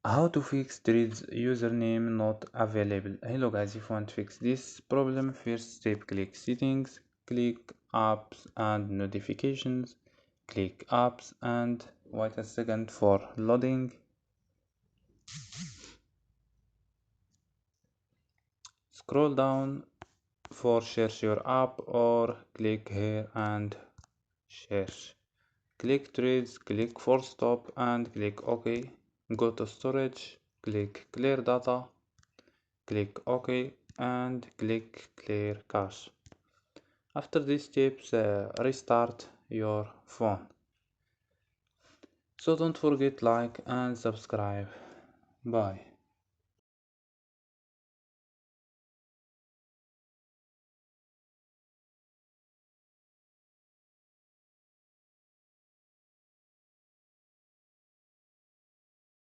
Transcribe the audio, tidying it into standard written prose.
How to fix Threads username not available? Hello guys, if you want to fix this problem, first step, click settings, click apps and notifications, click apps and wait a second for loading. Scroll down for search your app or click here and search. Click Threads, click force stop and click OK. Go to storage, click clear data, click OK and click clear cache. After these steps, restart your phone. So don't forget like and subscribe. Bye.